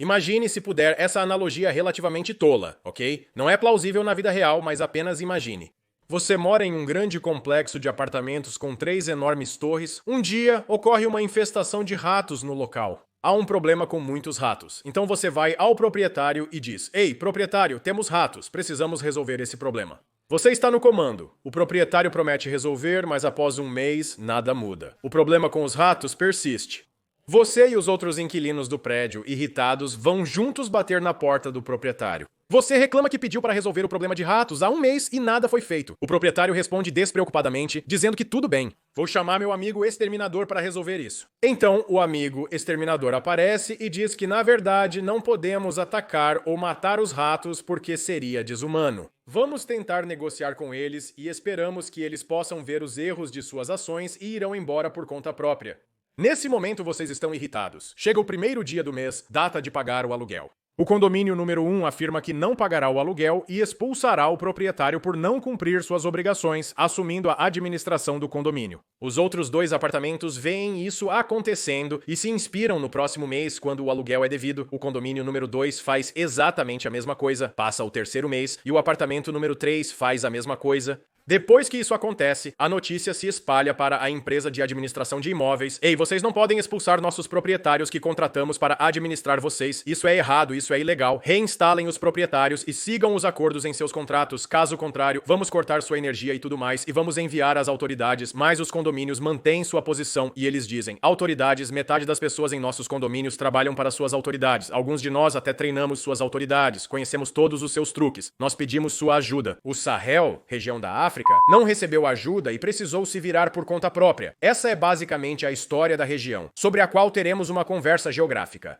Imagine, se puder, essa analogia relativamente tola, ok? Não é plausível na vida real, mas apenas imagine. Você mora em um grande complexo de apartamentos com 3 enormes torres. Um dia, ocorre uma infestação de ratos no local. Há um problema com muitos ratos. Então você vai ao proprietário e diz: Ei, proprietário, temos ratos, precisamos resolver esse problema. Você está no comando. O proprietário promete resolver, mas após um mês, nada muda. O problema com os ratos persiste. Você e os outros inquilinos do prédio, irritados, vão juntos bater na porta do proprietário. Você reclama que pediu para resolver o problema de ratos há um mês e nada foi feito. O proprietário responde despreocupadamente, dizendo que tudo bem. Vou chamar meu amigo exterminador para resolver isso. Então, o amigo exterminador aparece e diz que, na verdade, não podemos atacar ou matar os ratos porque seria desumano. Vamos tentar negociar com eles e esperamos que eles possam ver os erros de suas ações e irão embora por conta própria. Nesse momento vocês estão irritados. Chega o primeiro dia do mês, data de pagar o aluguel. O condomínio número 1 afirma que não pagará o aluguel e expulsará o proprietário por não cumprir suas obrigações, assumindo a administração do condomínio. Os outros 2 apartamentos veem isso acontecendo e se inspiram no próximo mês, quando o aluguel é devido. O condomínio número 2 faz exatamente a mesma coisa, passa o terceiro mês, e o apartamento número 3 faz a mesma coisa. Depois que isso acontece, a notícia se espalha para a empresa de administração de imóveis. Ei, vocês não podem expulsar nossos proprietários que contratamos para administrar vocês. Isso é errado, isso é ilegal. Reinstalem os proprietários e sigam os acordos em seus contratos. Caso contrário, vamos cortar sua energia e tudo mais e vamos enviar às autoridades. Mas os condomínios mantêm sua posição e eles dizem: autoridades, metade das pessoas em nossos condomínios trabalham para suas autoridades. Alguns de nós até treinamos suas autoridades. Conhecemos todos os seus truques. Nós pedimos sua ajuda. O Sahel, região da África, não recebeu ajuda e precisou se virar por conta própria. Essa é basicamente a história da região, sobre a qual teremos uma conversa geográfica.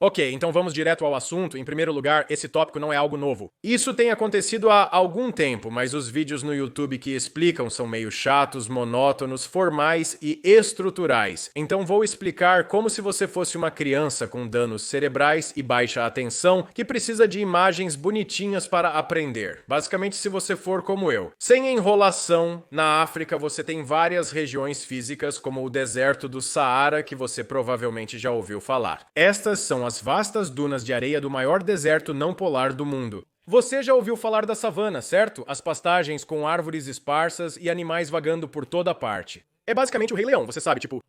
Ok, então vamos direto ao assunto. Em primeiro lugar, esse tópico não é algo novo. Isso tem acontecido há algum tempo, mas os vídeos no YouTube que explicam são meio chatos, monótonos, formais e estruturais. Então vou explicar como se você fosse uma criança com danos cerebrais e baixa atenção que precisa de imagens bonitinhas para aprender. Basicamente, se você for como eu. Sem enrolação, na África você tem várias regiões físicas, como o deserto do Saara, que você provavelmente já ouviu falar. Estas são as vastas dunas de areia do maior deserto não polar do mundo. Você já ouviu falar da savana, certo? As pastagens com árvores esparsas e animais vagando por toda parte. É basicamente o Rei Leão, você sabe, tipo...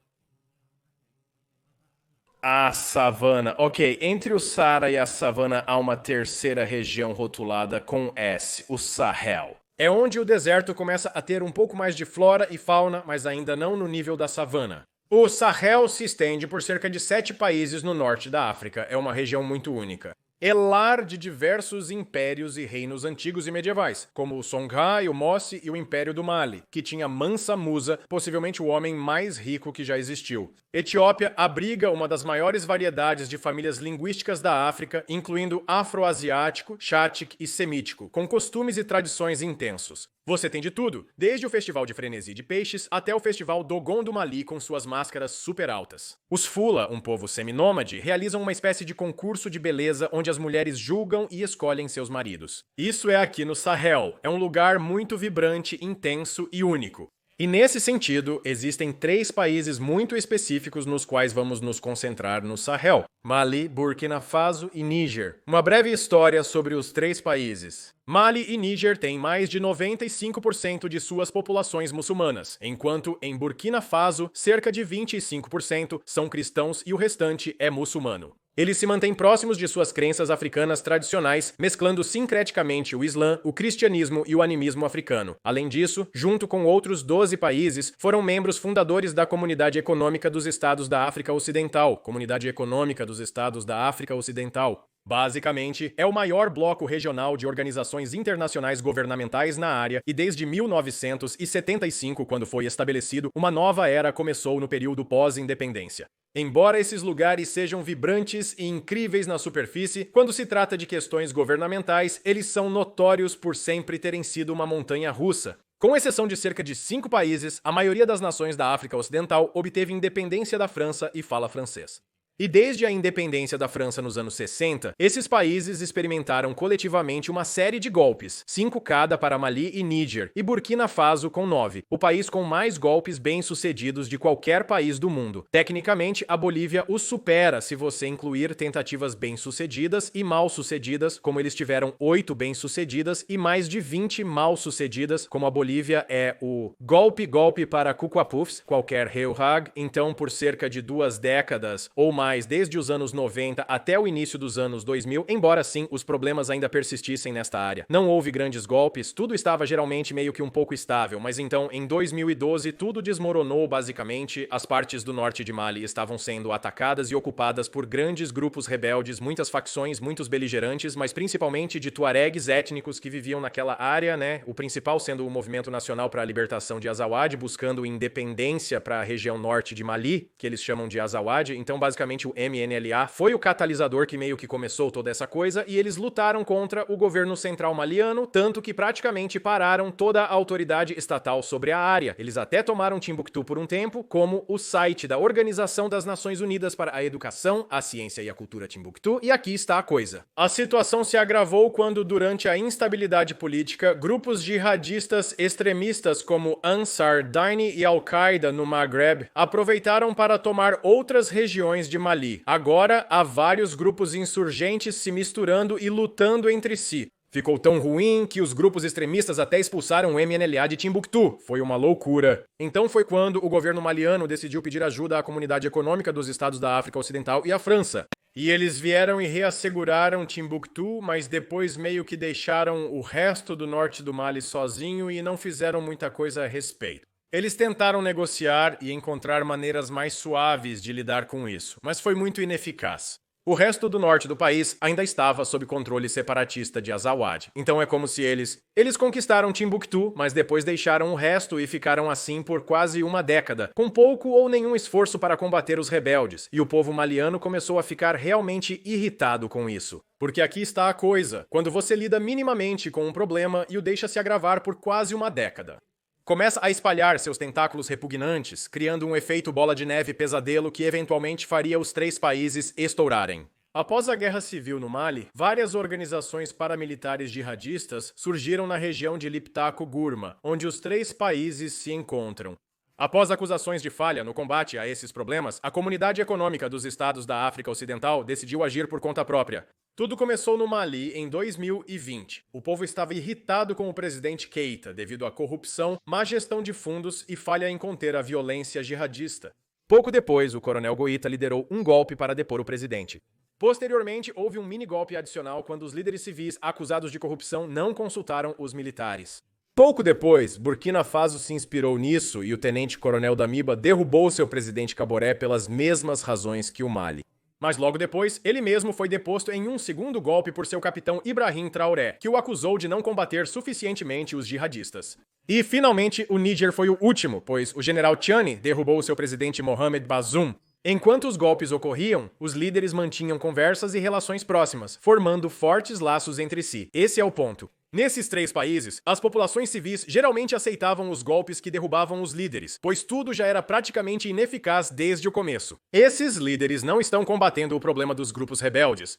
A savana. Ok, entre o Saara e a savana há uma terceira região rotulada com S, o Sahel. É onde o deserto começa a ter um pouco mais de flora e fauna, mas ainda não no nível da savana. O Sahel se estende por cerca de 7 países no norte da África. É uma região muito única. É lar de diversos impérios e reinos antigos e medievais, como o Songhai, o Mossi e o Império do Mali, que tinha Mansa Musa, possivelmente o homem mais rico que já existiu. Etiópia abriga uma das maiores variedades de famílias linguísticas da África, incluindo afro-asiático, chátic e semítico, com costumes e tradições intensos. Você tem de tudo, desde o festival de frenesi de peixes até o festival Dogon do Mali com suas máscaras super altas. Os Fula, um povo seminômade, realizam uma espécie de concurso de beleza onde as mulheres julgam e escolhem seus maridos. Isso é aqui no Sahel. É um lugar muito vibrante, intenso e único. E nesse sentido, existem 3 países muito específicos nos quais vamos nos concentrar no Sahel: Mali, Burkina Faso e Níger. Uma breve história sobre os 3 países. Mali e Níger têm mais de 95% de suas populações muçulmanas, enquanto em Burkina Faso, cerca de 25% são cristãos e o restante é muçulmano. Eles se mantêm próximos de suas crenças africanas tradicionais, mesclando sincreticamente o Islã, o cristianismo e o animismo africano. Além disso, junto com outros 12 países, foram membros fundadores da Comunidade Econômica dos Estados da África Ocidental, Comunidade Econômica dos Estados da África Ocidental. Basicamente, é o maior bloco regional de organizações internacionais governamentais na área e desde 1975, quando foi estabelecido, uma nova era começou no período pós-independência. Embora esses lugares sejam vibrantes e incríveis na superfície, quando se trata de questões governamentais, eles são notórios por sempre terem sido uma montanha-russa. Com exceção de cerca de 5 países, a maioria das nações da África Ocidental obteve independência da França e fala francês. E desde a independência da França nos anos 60, esses países experimentaram coletivamente uma série de golpes, 5 cada para Mali e Níger, e Burkina Faso com 9, o país com mais golpes bem-sucedidos de qualquer país do mundo. Tecnicamente, a Bolívia os supera se você incluir tentativas bem-sucedidas e mal-sucedidas, como eles tiveram 8 bem-sucedidas e mais de 20 mal-sucedidas, como a Bolívia é o golpe para Cucuapufs, qualquer Reuhag. Então, por cerca de 2 décadas ou mais, desde os anos 90 até o início dos anos 2000, embora sim os problemas ainda persistissem nesta área. Não houve grandes golpes, tudo estava geralmente meio que um pouco estável, mas então em 2012 tudo desmoronou basicamente, as partes do norte de Mali estavam sendo atacadas e ocupadas por grandes grupos rebeldes, muitas facções, muitos beligerantes, mas principalmente de tuaregues étnicos que viviam naquela área, né? O principal sendo o Movimento Nacional para a Libertação de Azawad, buscando independência para a região norte de Mali, que eles chamam de Azawad. Então basicamente o MNLA foi o catalisador que meio que começou toda essa coisa, e eles lutaram contra o governo central maliano, tanto que praticamente pararam toda a autoridade estatal sobre a área. Eles até tomaram Timbuktu por um tempo, como o site da Organização das Nações Unidas para a Educação, a Ciência e a Cultura Timbuktu, e aqui está a coisa. A situação se agravou quando, durante a instabilidade política, grupos jihadistas extremistas como Ansar Dine e Al-Qaeda no Maghreb aproveitaram para tomar outras regiões de Mali. Agora, há vários grupos insurgentes se misturando e lutando entre si. Ficou tão ruim que os grupos extremistas até expulsaram o MNLA de Timbuktu. Foi uma loucura. Então foi quando o governo maliano decidiu pedir ajuda à comunidade econômica dos estados da África Ocidental e à França. E eles vieram e reasseguraram Timbuktu, mas depois meio que deixaram o resto do norte do Mali sozinho e não fizeram muita coisa a respeito. Eles tentaram negociar e encontrar maneiras mais suaves de lidar com isso, mas foi muito ineficaz. O resto do norte do país ainda estava sob controle separatista de Azawad. Então é como se eles conquistaram Timbuktu, mas depois deixaram o resto e ficaram assim por quase uma década, com pouco ou nenhum esforço para combater os rebeldes. E o povo maliano começou a ficar realmente irritado com isso. Porque aqui está a coisa, quando você lida minimamente com um problema e o deixa se agravar por quase uma década. Começa a espalhar seus tentáculos repugnantes, criando um efeito bola de neve pesadelo que eventualmente faria os 3 países estourarem. Após a Guerra Civil no Mali, várias organizações paramilitares jihadistas surgiram na região de Liptako-Gourma, onde os 3 países se encontram. Após acusações de falha no combate a esses problemas, a Comunidade Econômica dos Estados da África Ocidental decidiu agir por conta própria. Tudo começou no Mali em 2020. O povo estava irritado com o presidente Keita devido à corrupção, má gestão de fundos e falha em conter a violência jihadista. Pouco depois, o coronel Goïta liderou um golpe para depor o presidente. Posteriormente, houve um mini-golpe adicional quando os líderes civis acusados de corrupção não consultaram os militares. Pouco depois, Burkina Faso se inspirou nisso e o tenente-coronel Damiba derrubou seu presidente Kaboré pelas mesmas razões que o Mali. Mas logo depois, ele mesmo foi deposto em um segundo golpe por seu capitão Ibrahim Traoré, que o acusou de não combater suficientemente os jihadistas. E, finalmente, o Níger foi o último, pois o general Tchiani derrubou seu presidente Mohamed Bazoum. Enquanto os golpes ocorriam, os líderes mantinham conversas e relações próximas, formando fortes laços entre si. Esse é o ponto. Nesses 3 países, as populações civis geralmente aceitavam os golpes que derrubavam os líderes, pois tudo já era praticamente ineficaz desde o começo. Esses líderes não estão combatendo o problema dos grupos rebeldes.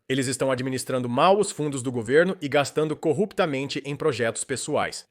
Eles estão administrando mal os fundos do governo e gastando corruptamente em projetos pessoais.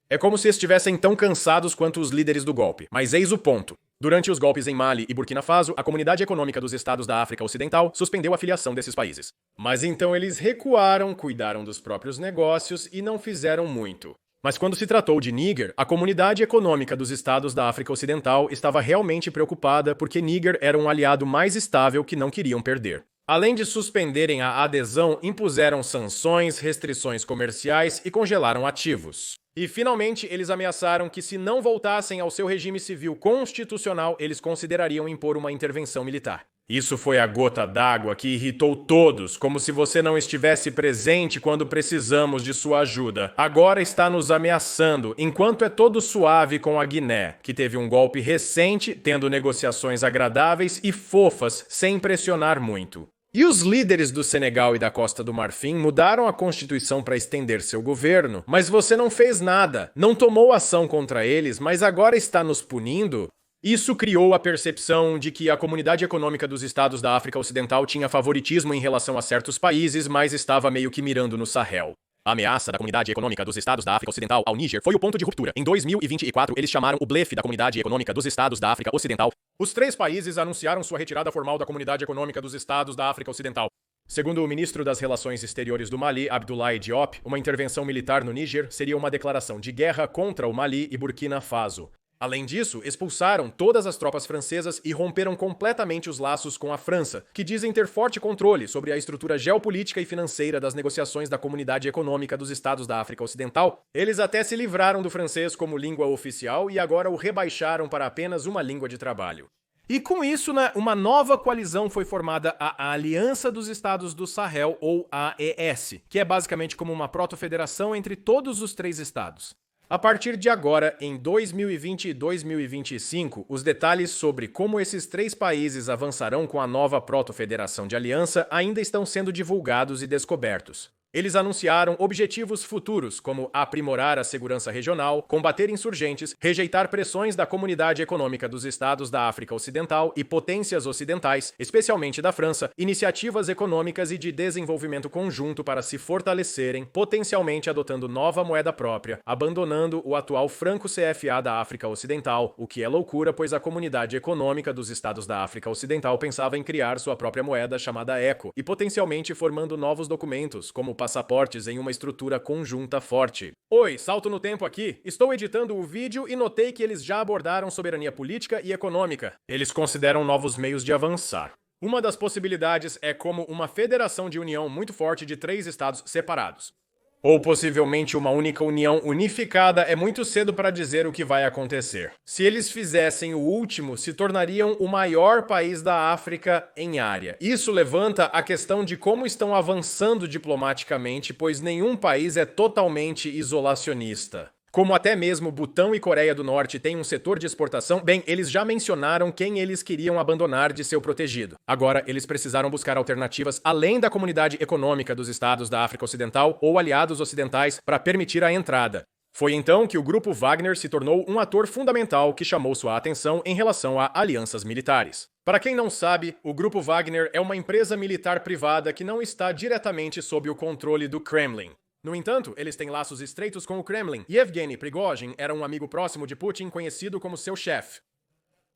É como se estivessem tão cansados quanto os líderes do golpe. Mas eis o ponto. Durante os golpes em Mali e Burkina Faso, a Comunidade Econômica dos Estados da África Ocidental suspendeu a filiação desses países. Mas então eles recuaram, cuidaram dos próprios negócios e não fizeram muito. Mas quando se tratou de Níger, a Comunidade Econômica dos Estados da África Ocidental estava realmente preocupada porque Níger era um aliado mais estável que não queriam perder. Além de suspenderem a adesão, impuseram sanções, restrições comerciais e congelaram ativos. E, finalmente, eles ameaçaram que se não voltassem ao seu regime civil constitucional, eles considerariam impor uma intervenção militar. Isso foi a gota d'água que irritou todos, como se você não estivesse presente quando precisamos de sua ajuda. Agora está nos ameaçando, enquanto é todo suave com a Guiné, que teve um golpe recente, tendo negociações agradáveis e fofas, sem pressionar muito. E os líderes do Senegal e da Costa do Marfim mudaram a Constituição para estender seu governo, mas você não fez nada, não tomou ação contra eles, mas agora está nos punindo? Isso criou a percepção de que a Comunidade Econômica dos Estados da África Ocidental tinha favoritismo em relação a certos países, mas estava meio que mirando no Sahel. A ameaça da Comunidade Econômica dos Estados da África Ocidental ao Níger foi o ponto de ruptura. Em 2024, eles chamaram o blefe da Comunidade Econômica dos Estados da África Ocidental. Os três países anunciaram sua retirada formal da Comunidade Econômica dos Estados da África Ocidental. Segundo o ministro das Relações Exteriores do Mali, Abdoulaye Diop, uma intervenção militar no Níger seria uma declaração de guerra contra o Mali e Burkina Faso. Além disso, expulsaram todas as tropas francesas e romperam completamente os laços com a França, que dizem ter forte controle sobre a estrutura geopolítica e financeira das negociações da Comunidade Econômica dos Estados da África Ocidental. Eles até se livraram do francês como língua oficial e agora o rebaixaram para apenas uma língua de trabalho. E com isso, uma nova coalizão foi formada, a Aliança dos Estados do Sahel, ou AES, que é basicamente como uma proto-federação entre todos os três estados. A partir de agora, em 2020 e 2025, os detalhes sobre como esses três países avançarão com a nova proto-federação de aliança ainda estão sendo divulgados e descobertos. Eles anunciaram objetivos futuros, como aprimorar a segurança regional, combater insurgentes, rejeitar pressões da Comunidade Econômica dos Estados da África Ocidental e potências ocidentais, especialmente da França, iniciativas econômicas e de desenvolvimento conjunto para se fortalecerem, potencialmente adotando nova moeda própria, abandonando o atual franco CFA da África Ocidental, o que é loucura, pois a Comunidade Econômica dos Estados da África Ocidental pensava em criar sua própria moeda chamada ECO, e potencialmente formando novos documentos, como passaportes em uma estrutura conjunta forte. Oi, salto no tempo aqui. Estou editando o vídeo e notei que eles já abordaram soberania política e econômica. Eles consideram novos meios de avançar. Uma das possibilidades é como uma federação de união muito forte de três estados separados. Ou possivelmente uma única união unificada. É muito cedo para dizer o que vai acontecer. Se eles fizessem o último, se tornariam o maior país da África em área. Isso levanta a questão de como estão avançando diplomaticamente, pois nenhum país é totalmente isolacionista. Como até mesmo Butão e Coreia do Norte têm um setor de exportação, bem, eles já mencionaram quem eles queriam abandonar de seu protegido. Agora, eles precisaram buscar alternativas além da Comunidade Econômica dos Estados da África Ocidental ou aliados ocidentais para permitir a entrada. Foi então que o Grupo Wagner se tornou um ator fundamental que chamou sua atenção em relação a alianças militares. Para quem não sabe, o Grupo Wagner é uma empresa militar privada que não está diretamente sob o controle do Kremlin. No entanto, eles têm laços estreitos com o Kremlin, e Yevgeny Prigozhin era um amigo próximo de Putin conhecido como seu chefe.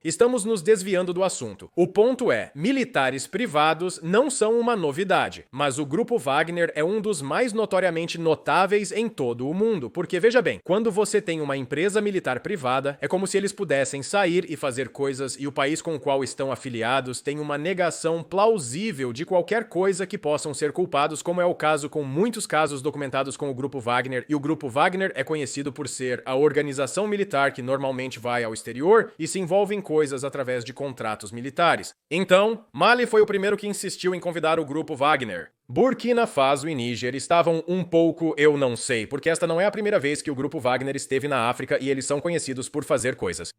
Estamos nos desviando do assunto. O ponto é, militares privados não são uma novidade, mas o Grupo Wagner é um dos mais notoriamente notáveis em todo o mundo, porque veja bem, quando você tem uma empresa militar privada, é como se eles pudessem sair e fazer coisas e o país com o qual estão afiliados tem uma negação plausível de qualquer coisa que possam ser culpados, como é o caso com muitos casos documentados com o Grupo Wagner, e o Grupo Wagner é conhecido por ser a organização militar que normalmente vai ao exterior e se envolve em coisas através de contratos militares. Então, Mali foi o primeiro que insistiu em convidar o Grupo Wagner. Burkina Faso e Níger estavam um pouco eu não sei, porque esta não é a primeira vez que o Grupo Wagner esteve na África e eles são conhecidos por fazer coisas.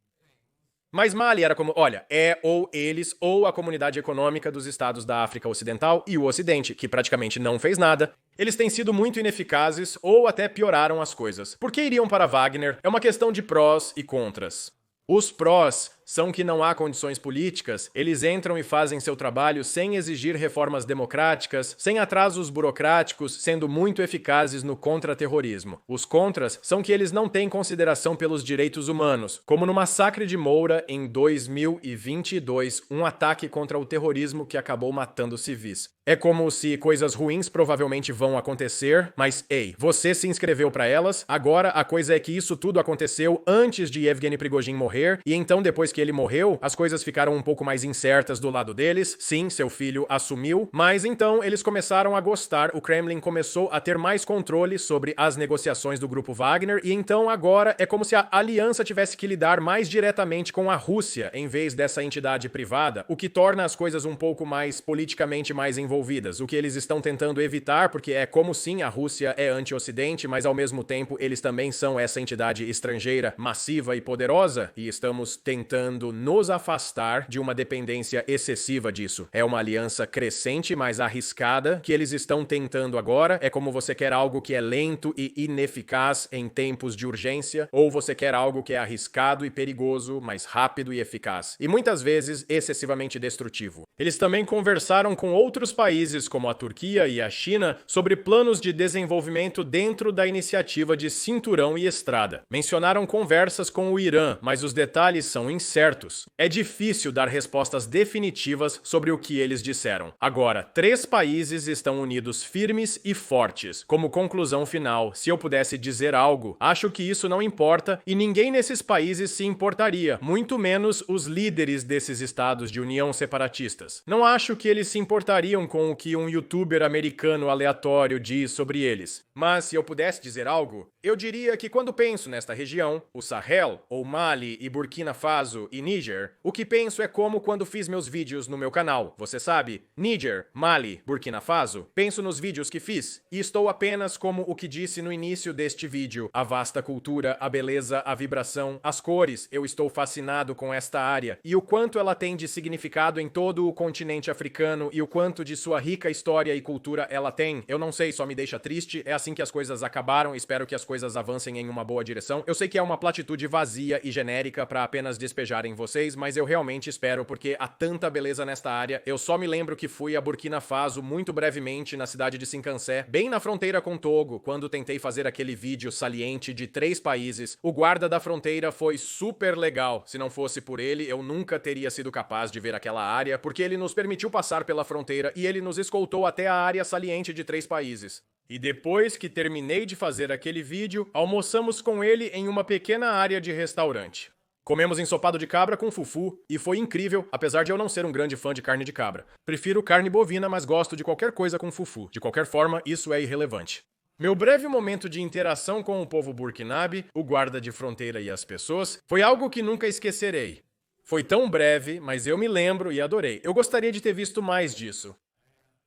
Mas Mali era como, olha, é ou eles ou a Comunidade Econômica dos Estados da África Ocidental e o Ocidente, que praticamente não fez nada. Eles têm sido muito ineficazes ou até pioraram as coisas. Por que iriam para Wagner? É uma questão de prós e contras. Os prós são que não há condições políticas, eles entram e fazem seu trabalho sem exigir reformas democráticas, sem atrasos burocráticos, sendo muito eficazes no contra-terrorismo. Os contras são que eles não têm consideração pelos direitos humanos, como no massacre de Moura em 2022, um ataque contra o terrorismo que acabou matando civis. É como se coisas ruins provavelmente vão acontecer, mas ei, você se inscreveu para elas, agora a coisa é que isso tudo aconteceu antes de Yevgeny Prigozhin morrer, e então depois que ele morreu, as coisas ficaram um pouco mais incertas do lado deles. Sim, seu filho assumiu, mas então eles começaram a gostar, o Kremlin começou a ter mais controle sobre as negociações do Grupo Wagner, e então agora é como se a aliança tivesse que lidar mais diretamente com a Rússia, em vez dessa entidade privada, o que torna as coisas um pouco mais politicamente mais envolvidas, o que eles estão tentando evitar, porque é como sim, a Rússia é anti-ocidente, mas ao mesmo tempo eles também são essa entidade estrangeira massiva e poderosa, e estamos tentando tentando nos afastar de uma dependência excessiva disso. É uma aliança crescente, mas arriscada, que eles estão tentando agora. É como você quer algo que é lento e ineficaz em tempos de urgência, ou você quer algo que é arriscado e perigoso, mas rápido e eficaz. E muitas vezes excessivamente destrutivo. Eles também conversaram com outros países, como a Turquia e a China, sobre planos de desenvolvimento dentro da iniciativa de Cinturão e Estrada. Mencionaram conversas com o Irã, mas os detalhes são incertos. É difícil dar respostas definitivas sobre o que eles disseram. Agora, 3 países estão unidos firmes e fortes. Como conclusão final, se eu pudesse dizer algo, acho que isso não importa e ninguém nesses países se importaria, muito menos os líderes desses estados de união separatistas. Não acho que eles se importariam com o que um youtuber americano aleatório diz sobre eles. Mas se eu pudesse dizer algo, eu diria que quando penso nesta região, o Sahel, ou Mali e Burkina Faso e Níger, o que penso é como quando fiz meus vídeos no meu canal. Você sabe? Níger, Mali, Burkina Faso. Penso nos vídeos que fiz e estou apenas como o que disse no início deste vídeo. A vasta cultura, a beleza, a vibração, as cores. Eu estou fascinado com esta área e o quanto ela tem de significado em todo o continente africano e o quanto de sua rica história e cultura ela tem. Eu não sei, só me deixa triste. É assim que as coisas acabaram. Espero que as coisas avancem em uma boa direção. Eu sei que é uma platitude vazia e genérica para apenas despejar em vocês, mas eu realmente espero porque há tanta beleza nesta área. Eu só me lembro que fui a Burkina Faso muito brevemente na cidade de Sincansé, bem na fronteira com Togo, quando tentei fazer aquele vídeo saliente de 3 países. O guarda da fronteira foi super legal. Se não fosse por ele, eu nunca teria sido capaz de ver aquela área, porque ele nos permitiu passar pela fronteira e ele nos escoltou até a área saliente de 3 países. E depois que terminei de fazer aquele vídeo, almoçamos com ele em uma pequena área de restaurante. Comemos ensopado de cabra com fufu e foi incrível, apesar de eu não ser um grande fã de carne de cabra. Prefiro carne bovina, mas gosto de qualquer coisa com fufu. De qualquer forma, isso é irrelevante. Meu breve momento de interação com o povo burkinabe, o guarda de fronteira e as pessoas, foi algo que nunca esquecerei. Foi tão breve, mas eu me lembro e adorei. Eu gostaria de ter visto mais disso.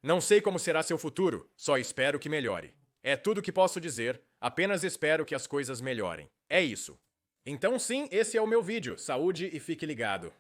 Não sei como será seu futuro, só espero que melhore. É tudo que posso dizer, apenas espero que as coisas melhorem. É isso. Então sim, esse é o meu vídeo. Saúde e fique ligado.